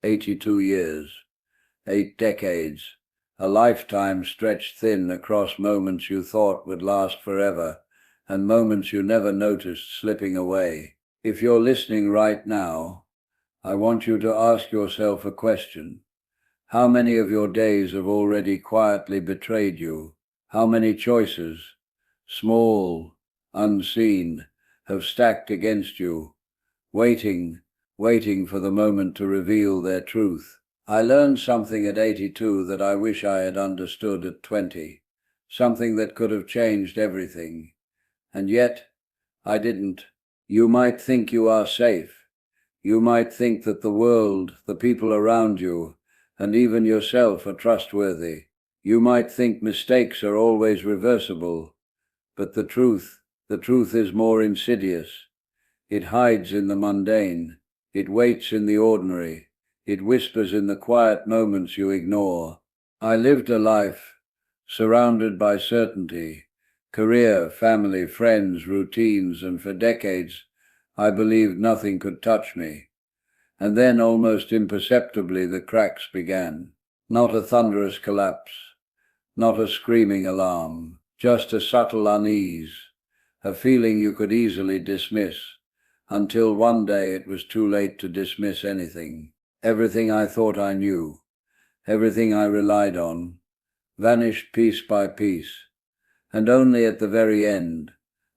82 years, 8 decades, a lifetime stretched thin across moments you thought would last forever, and moments you never noticed slipping away. If you're listening right now, I want you to ask yourself a question. How many of your days have already quietly betrayed you? How many choices, small, unseen, have stacked against you, waiting for the moment to reveal their truth? I learned something at 82 that I wish I had understood at 20, something that could have changed everything. And yet, I didn't. You might think you are safe. You might think that the world, the people around you, and even yourself are trustworthy. You might think mistakes are always reversible. But the truth is more insidious. It hides in the mundane. It waits in the ordinary. It whispers in the quiet moments you ignore. I lived a life surrounded by certainty, career, family, friends, routines, and for decades I believed nothing could touch me. And then, almost imperceptibly, the cracks began. Not a thunderous collapse, not a screaming alarm, just a subtle unease, a feeling you could easily dismiss, until one day it was too late to dismiss anything. Everything I thought I knew, everything I relied on, vanished piece by piece, and only at the very end,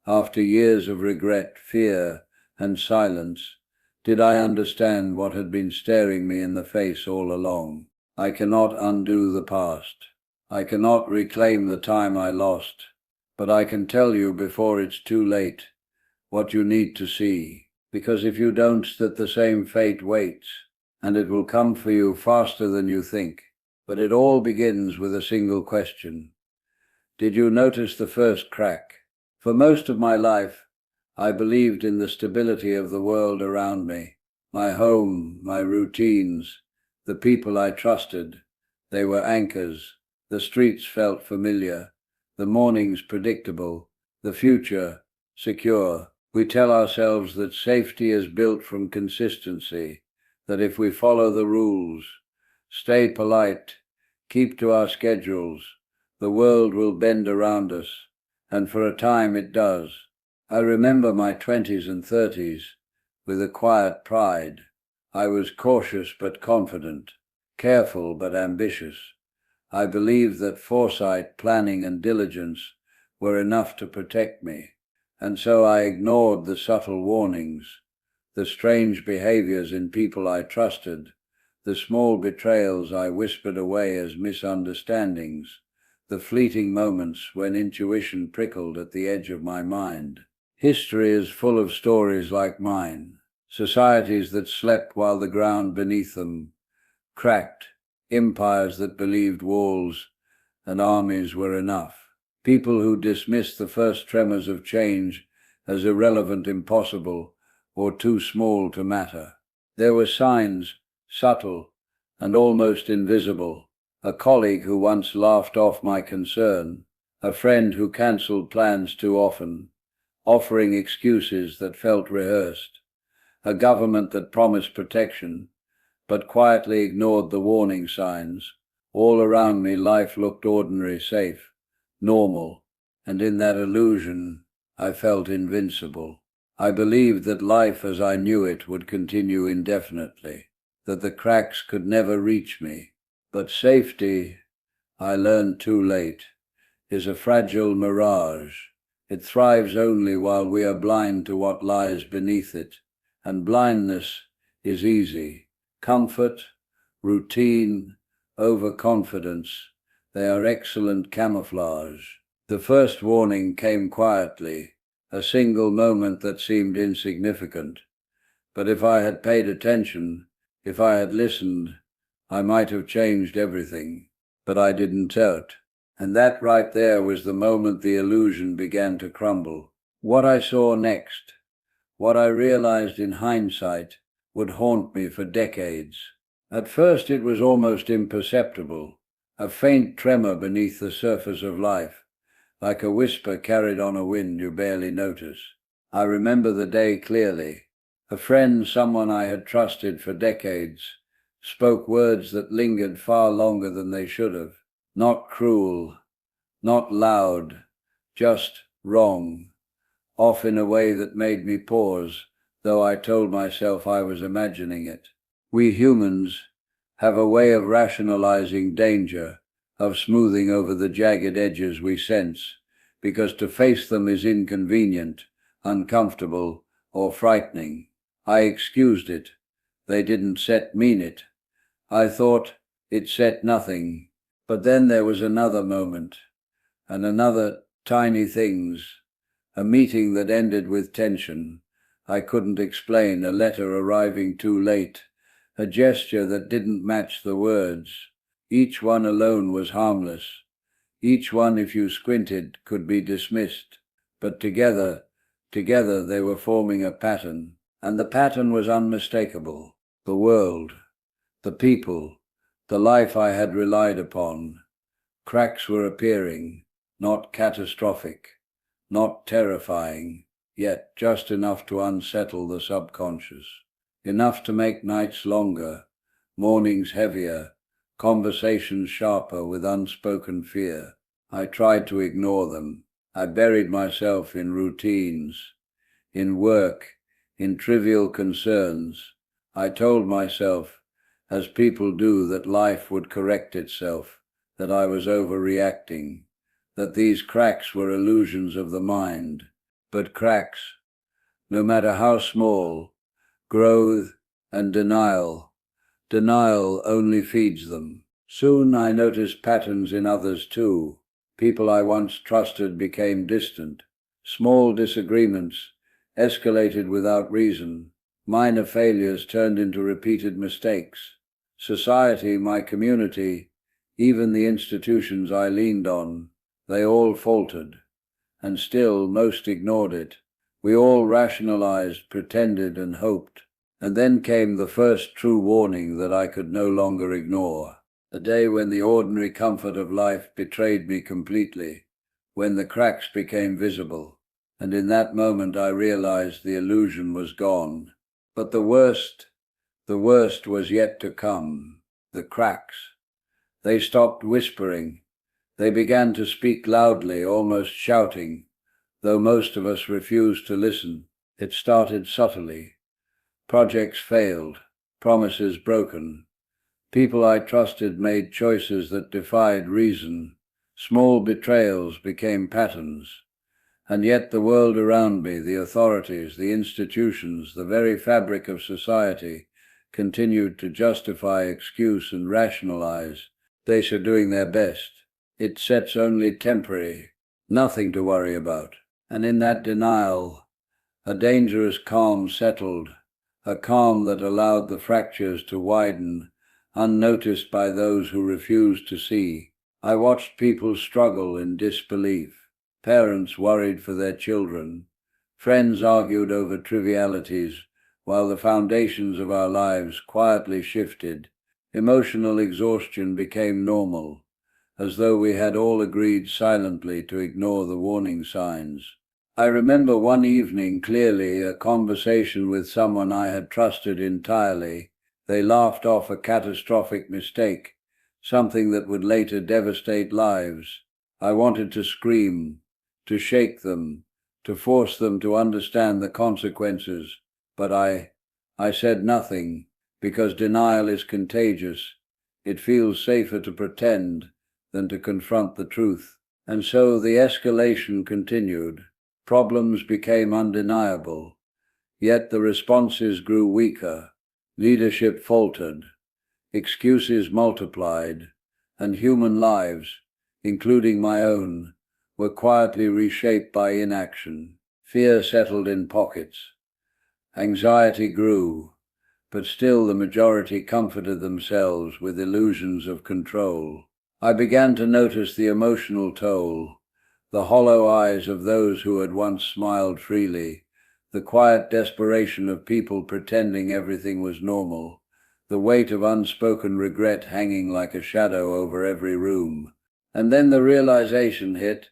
after years of regret, fear, and silence, did I understand what had been staring me in the face all along. I cannot undo the past. I cannot reclaim the time I lost, but I can tell you before it's too late what you need to see, because if you don't, that the same fate waits, and it will come for you faster than you think. But it all begins with a single question. Did you notice the first crack? For most of my life, I believed in the stability of the world around me. My home, my routines, the people I trusted. They were anchors. The streets felt familiar, the mornings predictable, the future secure. We tell ourselves that safety is built from consistency, that if we follow the rules, stay polite, keep to our schedules, the world will bend around us, and for a time it does. I remember my 20s and 30s with a quiet pride. I was cautious but confident, careful but ambitious. I believed that foresight, planning, and diligence were enough to protect me, and so I ignored the subtle warnings, the strange behaviors in people I trusted, the small betrayals I whispered away as misunderstandings, the fleeting moments when intuition prickled at the edge of my mind. History is full of stories like mine, societies that slept while the ground beneath them cracked, empires that believed walls and armies were enough, people who dismissed the first tremors of change as irrelevant, impossible, or too small to matter. There were signs, subtle and almost invisible. A colleague who once laughed off my concern, a friend who cancelled plans too often, offering excuses that felt rehearsed, a government that promised protection, but quietly ignored the warning signs. All around me life looked ordinary, safe, normal, and in that illusion I felt invincible. I believed that life as I knew it would continue indefinitely, that the cracks could never reach me. But safety, I learned too late, is a fragile mirage. It thrives only while we are blind to what lies beneath it, and blindness is easy. Comfort, routine, overconfidence, they are excellent camouflage. The first warning came quietly, a single moment that seemed insignificant. But if I had paid attention, if I had listened, I might have changed everything. But I didn't. And that right there was the moment the illusion began to crumble. What I saw next, what I realized in hindsight, would haunt me for decades. At first it was almost imperceptible, a faint tremor beneath the surface of life, like a whisper carried on a wind you barely notice. I remember the day clearly. A friend, someone I had trusted for decades, spoke words that lingered far longer than they should have. Not cruel, not loud, just wrong, off in a way that made me pause, though I told myself I was imagining it. We humans have a way of rationalizing danger, of smoothing over the jagged edges we sense, because to face them is inconvenient, uncomfortable, or frightening. I excused it. They didn't mean it. I thought it said nothing. But then there was another moment, and another tiny things. A meeting that ended with tension. I couldn't explain, a letter arriving too late, a gesture that didn't match the words. Each one alone was harmless. Each one, if you squinted, could be dismissed. But together they were forming a pattern. And the pattern was unmistakable. The world, the people, the life I had relied upon. Cracks were appearing, not catastrophic, not terrifying, yet just enough to unsettle the subconscious. Enough to make nights longer, mornings heavier, conversations sharper with unspoken fear. I tried to ignore them. I buried myself in routines, in work, in trivial concerns. I told myself, as people do, that life would correct itself, that I was overreacting, that these cracks were illusions of the mind. But cracks, no matter how small, growth and denial only feeds them. Soon I noticed patterns in others too. People I once trusted became distant. Small disagreements escalated without reason. Minor failures turned into repeated mistakes. Society, my community, even the institutions I leaned on, they all faltered. And still, most ignored it. We all rationalized, pretended, and hoped. And then came the first true warning that I could no longer ignore. The day when the ordinary comfort of life betrayed me completely, when the cracks became visible. And in that moment I realized the illusion was gone. But the worst was yet to come. The cracks. They stopped whispering. They began to speak loudly, almost shouting, though most of us refused to listen. It started subtly. Projects failed, promises broken. People I trusted made choices that defied reason. Small betrayals became patterns. And yet the world around me, the authorities, the institutions, the very fabric of society, continued to justify, excuse, and rationalize. They are doing their best. It sets only temporary, nothing to worry about. And in that denial, a dangerous calm settled, a calm that allowed the fractures to widen, unnoticed by those who refused to see. I watched people struggle in disbelief. Parents worried for their children. Friends argued over trivialities, while the foundations of our lives quietly shifted. Emotional exhaustion became normal, as though we had all agreed silently to ignore the warning signs. I remember one evening clearly, a conversation with someone I had trusted entirely. They laughed off a catastrophic mistake, something that would later devastate lives. I wanted to scream, to shake them, to force them to understand the consequences, but I said nothing, because denial is contagious. It feels safer to pretend than to confront the truth. And so the escalation continued. Problems became undeniable, yet the responses grew weaker. Leadership faltered, excuses multiplied, and human lives, including my own, were quietly reshaped by inaction. Fear settled in pockets. Anxiety grew, but still the majority comforted themselves with illusions of control. I began to notice the emotional toll, the hollow eyes of those who had once smiled freely, the quiet desperation of people pretending everything was normal, the weight of unspoken regret hanging like a shadow over every room. And then the realization hit,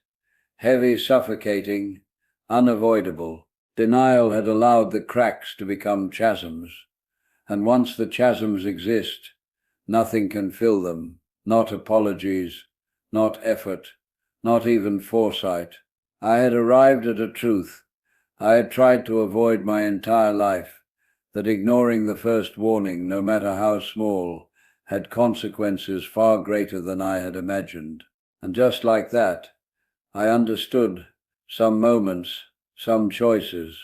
heavy, suffocating, unavoidable. Denial had allowed the cracks to become chasms, and once the chasms exist, Nothing can fill them, not apologies, not effort, not even foresight. I had arrived at a truth I had tried to avoid my entire life, that ignoring the first warning, no matter how small, had consequences far greater than I had imagined. And just like that, I understood some moments, some choices,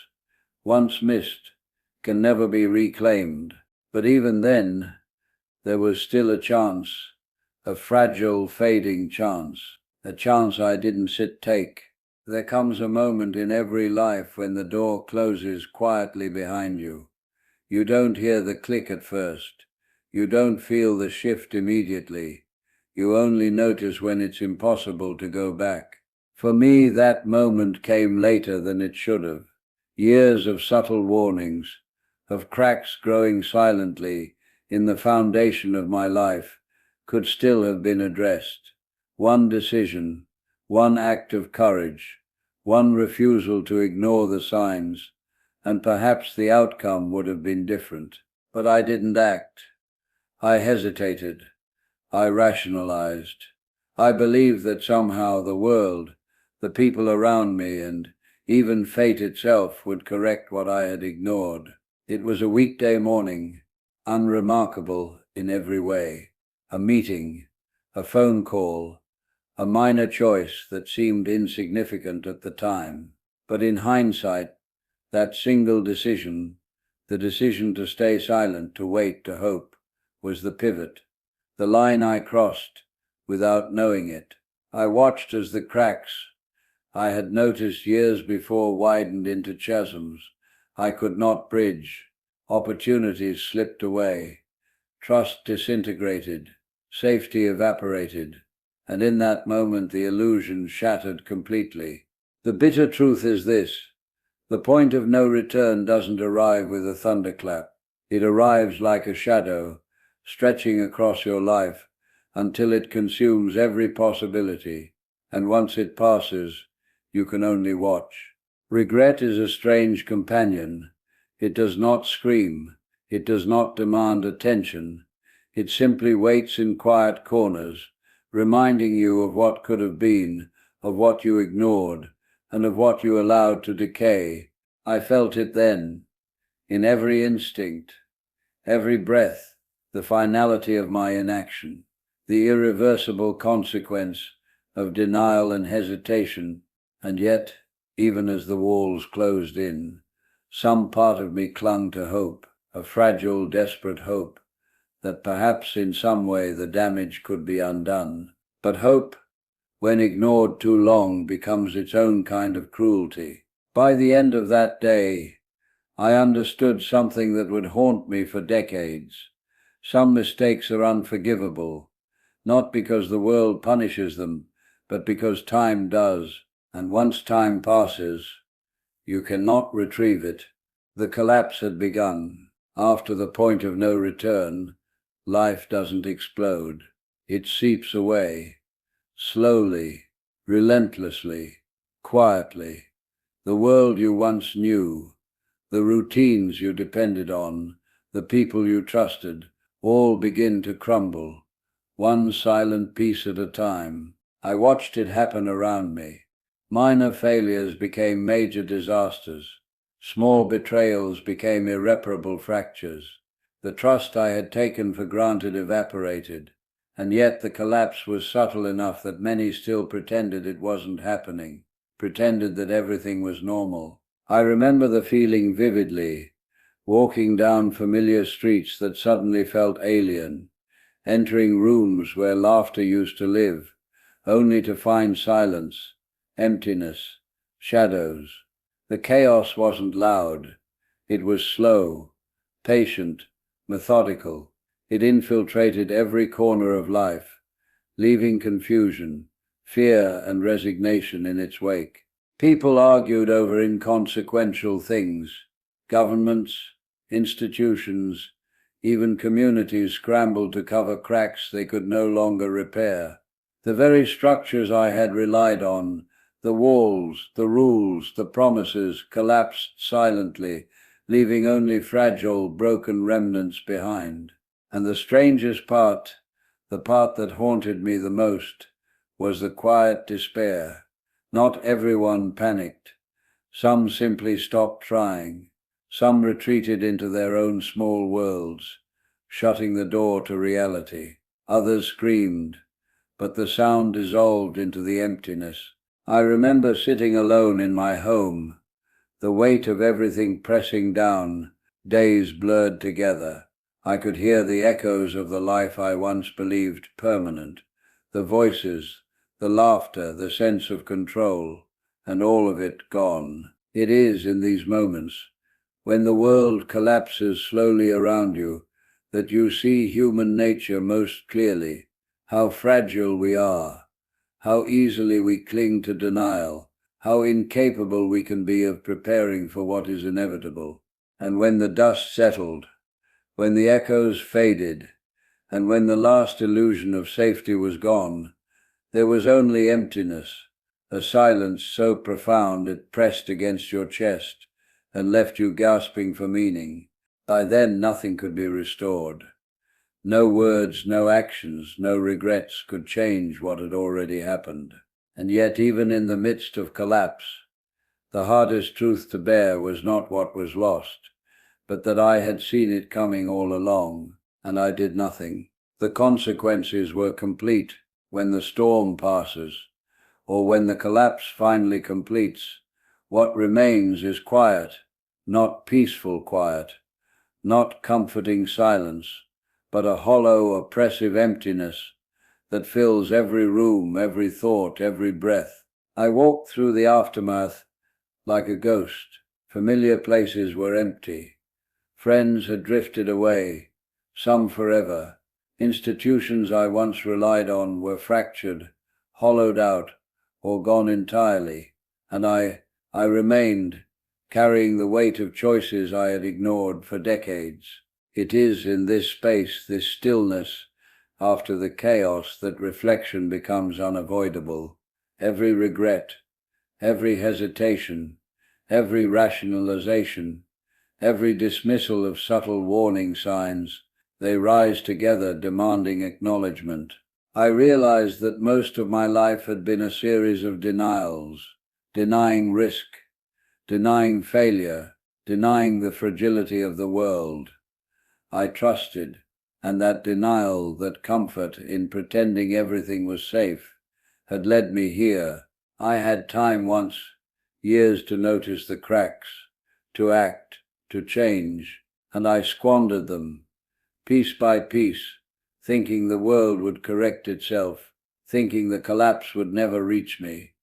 once missed, can never be reclaimed. But even then, there was still a chance, a fragile, fading chance, a chance I didn't take. There comes a moment in every life when the door closes quietly behind you. You don't hear the click at first. You don't feel the shift immediately. You only notice when it's impossible to go back. For me, that moment came later than it should have. Years of subtle warnings, of cracks growing silently in the foundation of my life, could still have been addressed. One decision, one act of courage, one refusal to ignore the signs, and perhaps the outcome would have been different. But I didn't act. I hesitated. I rationalized. I believed that somehow the world, the people around me, and even fate itself would correct what I had ignored. It was a weekday morning, unremarkable in every way. A meeting, a phone call, a minor choice that seemed insignificant at the time. But in hindsight, that single decision, the decision to stay silent, to wait, to hope, was the pivot, the line I crossed without knowing it. I watched as the cracks I had noticed years before widened into chasms I could not bridge. Opportunities slipped away. Trust disintegrated. Safety evaporated. And in that moment the illusion shattered completely. The bitter truth is this: the point of no return doesn't arrive with a thunderclap. It arrives like a shadow, stretching across your life until it consumes every possibility, and once it passes, you can only watch. Regret is a strange companion. It does not scream. It does not demand attention. It simply waits in quiet corners, reminding you of what could have been, of what you ignored, and of what you allowed to decay. I felt it then, in every instinct, every breath, the finality of my inaction, the irreversible consequence of denial and hesitation. And yet, even as the walls closed in, some part of me clung to hope, a fragile, desperate hope, that perhaps in some way the damage could be undone. But hope, when ignored too long, becomes its own kind of cruelty. By the end of that day, I understood something that would haunt me for decades. Some mistakes are unforgivable, not because the world punishes them, but because time does. And once time passes, you cannot retrieve it. The collapse had begun. After the point of no return, life doesn't explode. It seeps away, slowly, relentlessly, quietly. The world you once knew, the routines you depended on, the people you trusted, all begin to crumble, one silent piece at a time. I watched it happen around me. Minor failures became major disasters. Small betrayals became irreparable fractures. The trust I had taken for granted evaporated, and yet the collapse was subtle enough that many still pretended it wasn't happening, pretended that everything was normal. I remember the feeling vividly, walking down familiar streets that suddenly felt alien, entering rooms where laughter used to live, only to find silence, emptiness, shadows. The chaos wasn't loud. It was slow, patient, methodical. It infiltrated every corner of life, leaving confusion, fear, and resignation in its wake. People argued over inconsequential things. Governments, institutions, even communities scrambled to cover cracks they could no longer repair. The very structures I had relied on, the walls, the rules, the promises, collapsed silently, leaving only fragile, broken remnants behind. And the strangest part, the part that haunted me the most, was the quiet despair. Not everyone panicked. Some simply stopped trying. Some retreated into their own small worlds, shutting the door to reality. Others screamed, but the sound dissolved into the emptiness. I remember sitting alone in my home, the weight of everything pressing down, days blurred together. I could hear the echoes of the life I once believed permanent, the voices, the laughter, the sense of control, and all of it gone. It is in these moments, when the world collapses slowly around you, that you see human nature most clearly, how fragile we are, how easily we cling to denial, how incapable we can be of preparing for what is inevitable. And when the dust settled, when the echoes faded, and when the last illusion of safety was gone, there was only emptiness, a silence so profound it pressed against your chest and left you gasping for meaning. By then nothing could be restored. No words, no actions, no regrets could change what had already happened. And yet, even in the midst of collapse, the hardest truth to bear was not what was lost, but that I had seen it coming all along, and I did nothing. The consequences were complete. When the storm passes, or when the collapse finally completes, what remains is quiet, not peaceful quiet, not comforting silence, but a hollow, oppressive emptiness that fills every room, every thought, every breath. I walked through the aftermath like a ghost. Familiar places were empty. Friends had drifted away, some forever. Institutions I once relied on were fractured, hollowed out, or gone entirely, and I remained, carrying the weight of choices I had ignored for decades. It is in this space, this stillness, after the chaos, that reflection becomes unavoidable. Every regret, every hesitation, every rationalization, every dismissal of subtle warning signs, they rise together demanding acknowledgement. I realized that most of my life had been a series of denials, denying risk, denying failure, denying the fragility of the world. I trusted, and that denial, that comfort in pretending everything was safe, had led me here. I had time once, years to notice the cracks, to act, to change, and I squandered them, piece by piece, thinking the world would correct itself, thinking the collapse would never reach me,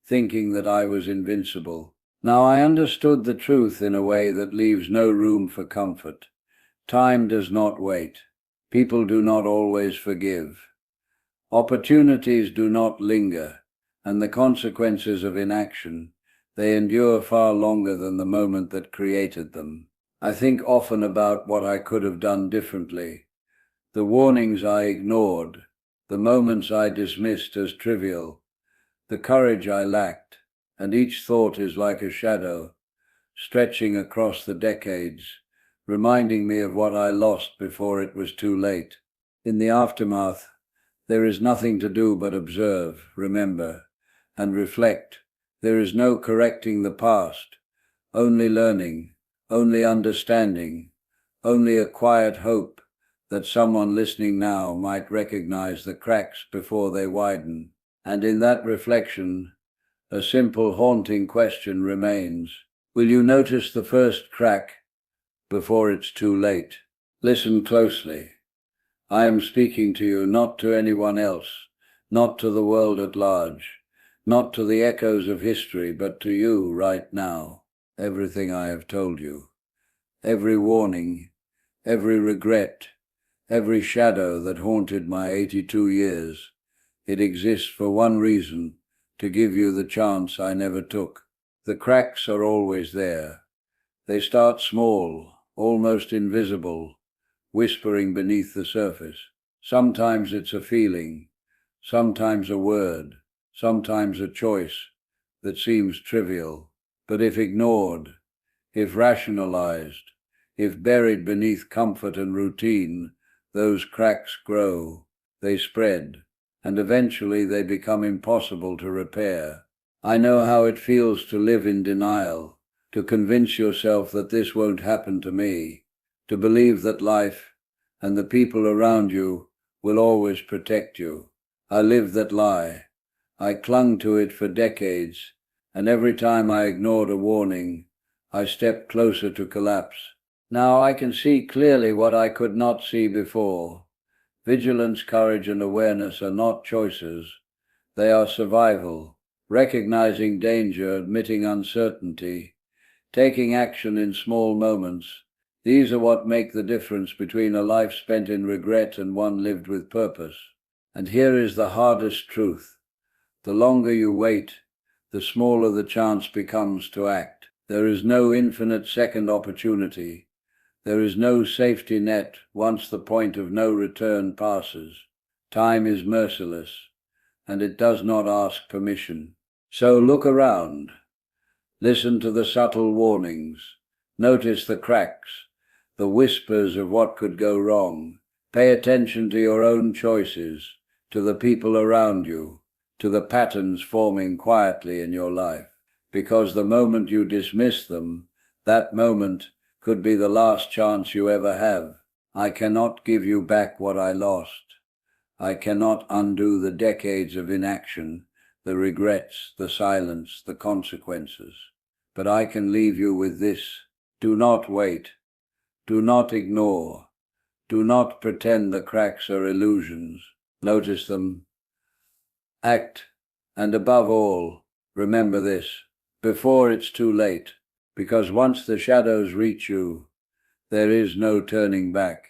thinking that I was invincible. Now I understood the truth in a way that leaves no room for comfort. Time does not wait. People do not always forgive. Opportunities do not linger, and the consequences of inaction, they endure far longer than the moment that created them. I think often about what I could have done differently, the warnings I ignored, the moments I dismissed as trivial, the courage I lacked, and each thought is like a shadow, stretching across the decades, reminding me of what I lost before it was too late. In the aftermath, there is nothing to do but observe, remember, and reflect. There is no correcting the past, only learning, only understanding, only a quiet hope that someone listening now might recognize the cracks before they widen. And in that reflection, a simple haunting question remains. Will you notice the first crack before it's too late? Listen closely. I am speaking to you, not to anyone else, not to the world at large, not to the echoes of history, but to you right now. Everything I have told you, every warning, every regret, every shadow that haunted my 82 years, it exists for one reason, to give you the chance I never took. The cracks are always there. They start small, almost invisible, whispering beneath the surface. Sometimes it's a feeling, sometimes a word, sometimes a choice that seems trivial. But if ignored, if rationalized, if buried beneath comfort and routine, Those cracks grow, they spread, and eventually they become impossible to repair. I know how it feels to live in denial, to convince yourself that this won't happen to me, to believe that life and the people around you will always protect you. I lived that lie. I clung to it for decades, and every time I ignored a warning, I stepped closer to collapse. Now I can see clearly what I could not see before. Vigilance, courage, and awareness are not choices. They are survival, recognizing danger, admitting uncertainty, taking action in small moments. These are what make the difference between a life spent in regret and one lived with purpose. And here is the hardest truth. The longer you wait, the smaller the chance becomes to act. There is no infinite second opportunity. There is no safety net once the point of no return passes. Time is merciless, and it does not ask permission. So look around. Listen to the subtle warnings. Notice the cracks, the whispers of what could go wrong. Pay attention to your own choices, to the people around you, to the patterns forming quietly in your life. Because the moment you dismiss them, that moment could be the last chance you ever have. I cannot give you back what I lost. I cannot undo the decades of inaction, the regrets, the silence, the consequences. But I can leave you with this. Do not wait. Do not ignore. Do not pretend the cracks are illusions. Notice them. Act. And above all, remember this, before it's too late, because once the shadows reach you, there is no turning back.